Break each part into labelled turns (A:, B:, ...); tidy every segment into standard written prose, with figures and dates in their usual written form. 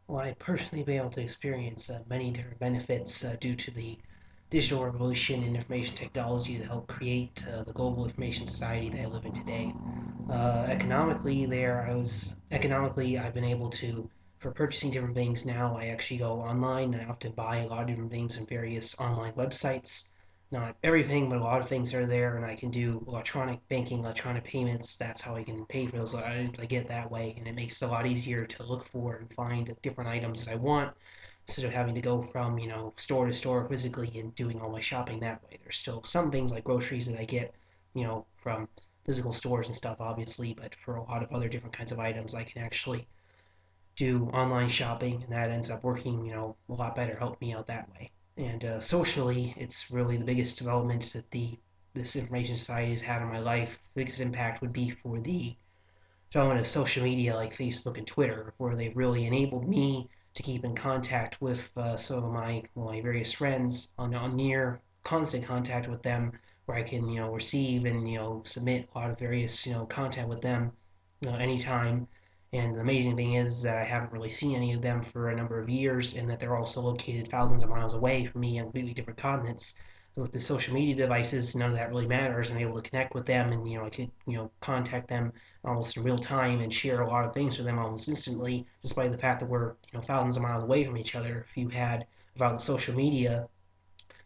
A: Well, I personally been able to experience many different benefits due to the digital revolution in information technology that helped create the global information society that I live in today. Economically, I've been able to, for purchasing different things now, I actually go online. I often buy a lot of different things from various online websites. Not everything, but a lot of things are there, and I can do electronic banking, electronic payments. That's how I can pay for those items I get that way, and it makes it a lot easier to look for and find different items that I want instead of having to go from store to store physically and doing all my shopping that way. There's still some things like groceries that I get from physical stores and stuff, obviously, but for a lot of other different kinds of items, I can actually do online shopping, and that ends up working, a lot better, help me out that way. And socially, it's really the biggest development that the this information society has had on my life. The biggest impact would be for the development of social media like Facebook and Twitter, where they've really enabled me to keep in contact with some of my various friends on near constant contact with them, where I can receive and submit a lot of various content with them anytime. And the amazing thing is that I haven't really seen any of them for a number of years, and that they're also located thousands of miles away from me on completely different continents. So with the social media devices, none of that really matters. I'm able to connect with them, and I can contact them almost in real time and share a lot of things with them almost instantly, despite the fact that we're thousands of miles away from each other. If you had without the social media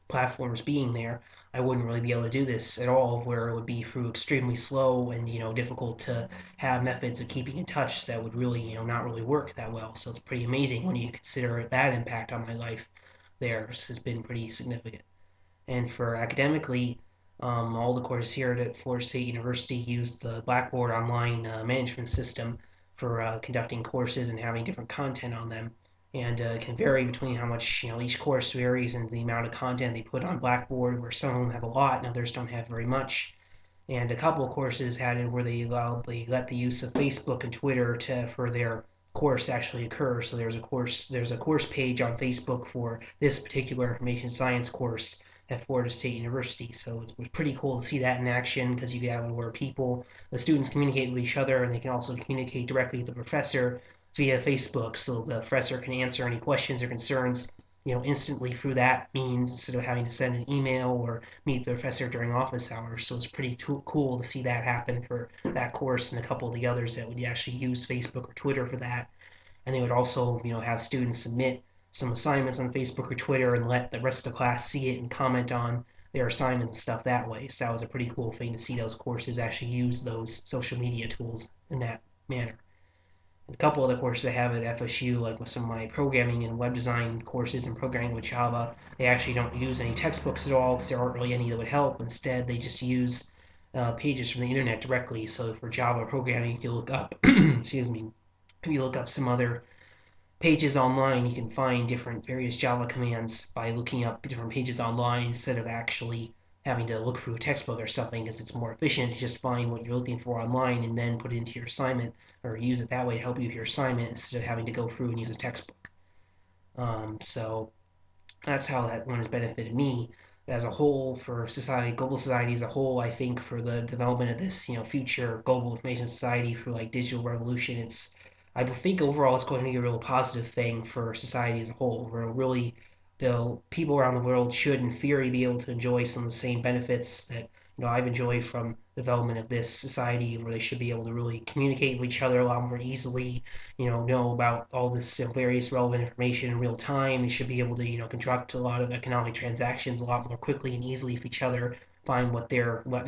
A: platforms being there, I wouldn't really be able to do this at all, where it would be through extremely slow and difficult to have methods of keeping in touch that would really not really work that well. So it's pretty amazing when you consider that impact on my life. There has been pretty significant. And for academically, all the courses here at Florida State University use the Blackboard online management system for conducting courses and having different content on them. And it can vary between how much each course varies and the amount of content they put on Blackboard, where some of them have a lot and others don't have very much. And a couple of courses had it where they let the use of Facebook and Twitter to for their course actually occur. So there's a course page on Facebook for this particular information science course at Florida State University. So it was pretty cool to see that in action, because you have where the students communicate with each other, and they can also communicate directly with the professor via Facebook. So the professor can answer any questions or concerns instantly through that means, instead of having to send an email or meet the professor during office hours. So it's pretty cool to see that happen for that course and a couple of the others that would actually use Facebook or Twitter for that. And they would also have students submit some assignments on Facebook or Twitter and let the rest of the class see it and comment on their assignments and stuff that way. So that was a pretty cool thing to see those courses actually use those social media tools in that manner. A couple other courses I have at FSU, like with some of my programming and web design courses and programming with Java, they actually don't use any textbooks at all, because there aren't really any that would help. Instead, they just use pages from the internet directly. So for Java programming, you can look up, excuse me, if you look up some other pages online, you can find different various Java commands by looking up different pages online instead of actually having to look through a textbook or something, because it's more efficient to just find what you're looking for online and then put it into your assignment, or use it that way to help you with your assignment instead of having to go through and use a textbook. So that's how that one has benefited me as a whole, for society, global society as a whole. I think for the development of this, future global information society through like digital revolution, I think overall it's going to be a real positive thing for society as a whole. Where really, the people around the world should, in theory, be able to enjoy some of the same benefits that I've enjoyed from the development of this society, where they should be able to really communicate with each other a lot more easily, know about all this various relevant information in real time. They should be able to, conduct a lot of economic transactions a lot more quickly and easily with each other, find what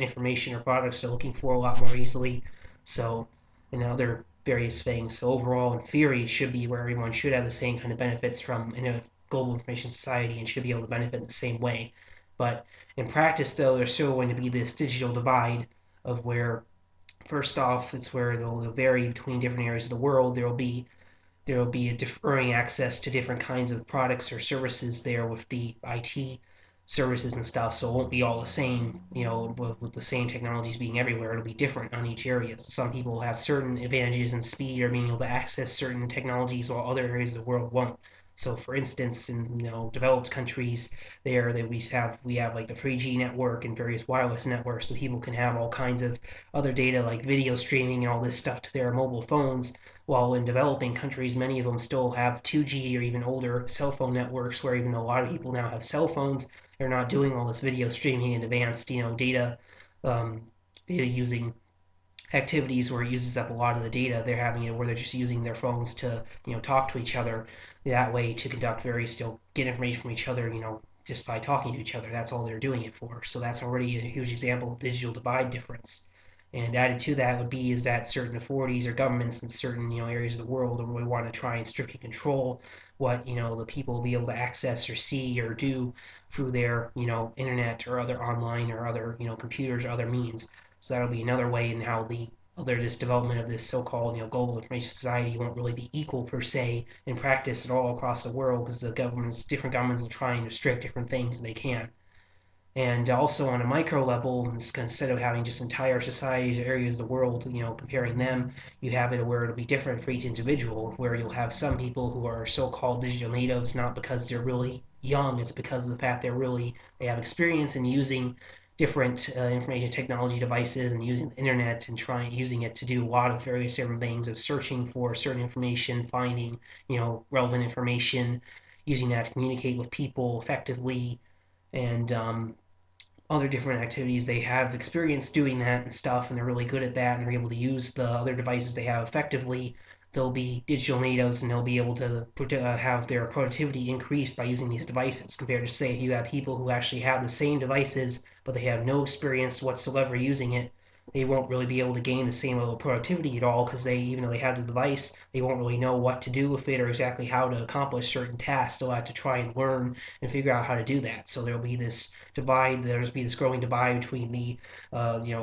A: information or products they're looking for a lot more easily. So, and other various things. So overall, in theory, it should be where everyone should have the same kind of benefits from in a global information society and should be able to benefit in the same way. But in practice, though, there's still going to be this digital divide of where, first off, it's where they'll vary between different areas of the world. There will be a differing access to different kinds of products or services there with the IT services and stuff. So it won't be all the same, with the same technologies being everywhere. It'll be different on each area. So some people have certain advantages in speed or being able to access certain technologies, while other areas of the world won't. So, for instance, in developed countries, there that we have like the 3G network and various wireless networks, so people can have all kinds of other data like video streaming and all this stuff to their mobile phones. While in developing countries, many of them still have 2G or even older cell phone networks, where even though a lot of people now have cell phones, they're not doing all this video streaming and advanced um, data using activities where it uses up a lot of the data they're having, where they're just using their phones to talk to each other that way to conduct various get information from each other, just by talking to each other. That's all they're doing it for. So that's already a huge example of digital divide difference. And added to that would be is that certain authorities or governments in certain areas of the world really want to try and strictly control what the people will be able to access or see or do through their internet or other online or other computers or other means. So that'll be another way in how this development of this so-called global information society won't really be equal per se in practice at all across the world, because different governments will try and restrict different things they can. And also on a micro level, instead of having just entire societies or areas of the world, comparing them, you have it where it'll be different for each individual, where you'll have some people who are so-called digital natives, not because they're really young, it's because of the fact they have experience in using different information technology devices and using the internet and trying using it to do a lot of various different things of searching for certain information, finding relevant information, using that to communicate with people effectively, and other different activities. They have experience doing that and stuff, and they're really good at that, and they're able to use the other devices they have effectively. They'll be digital natives, and they'll be able to have their productivity increased by using these devices, compared to, say, if you have people who actually have the same devices but they have no experience whatsoever using it. They won't really be able to gain the same level of productivity at all, because even though they have the device, they won't really know what to do with it or exactly how to accomplish certain tasks. They'll have to try and learn and figure out how to do that. So there'll be this divide. There's be this growing divide between the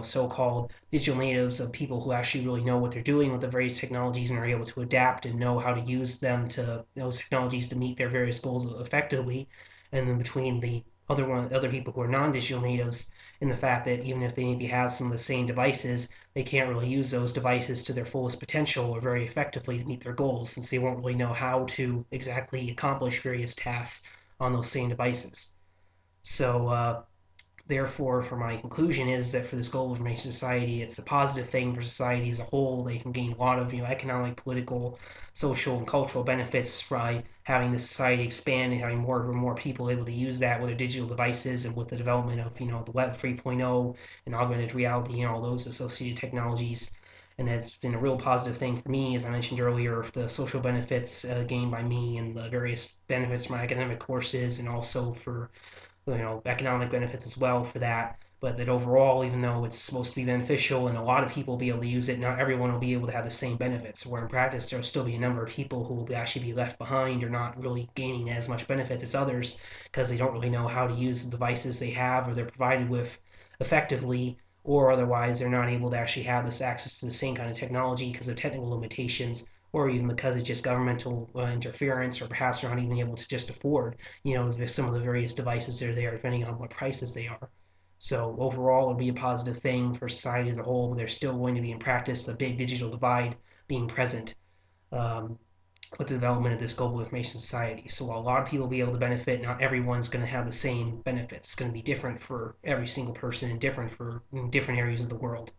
A: so-called digital natives of people who actually really know what they're doing with the various technologies and are able to adapt and know how to use those technologies to meet their various goals effectively, and then between the other people who are non-digital natives, in the fact that even if they maybe have some of the same devices, they can't really use those devices to their fullest potential or very effectively to meet their goals, since they won't really know how to exactly accomplish various tasks on those same devices. So, therefore, for my conclusion is that for this global information society, it's a positive thing for society as a whole. They can gain a lot of economic, political, social, and cultural benefits by having the society expand and having more and more people able to use that with their digital devices, and with the development of the Web 3.0 and augmented reality and all those associated technologies. And that's been a real positive thing for me, as I mentioned earlier, the social benefits gained by me and the various benefits from my academic courses, and also for economic benefits as well for that. But that overall, even though it's supposed to be beneficial and a lot of people will be able to use it, not everyone will be able to have the same benefits. Where in practice, there will still be a number of people who will actually be left behind or not really gaining as much benefit as others, because they don't really know how to use the devices they have or they're provided with effectively, or otherwise they're not able to actually have this access to the same kind of technology because of technical limitations, or even because it's just governmental interference, or perhaps they're not even able to just afford some of the various devices that are there, depending on what prices they are. So overall, it would be a positive thing for society as a whole, but there's still going to be in practice a big digital divide being present, um, with the development of this global information society. So while a lot of people will be able to benefit, not everyone's going to have the same benefits. It's going to be different for every single person and different for different areas of the world.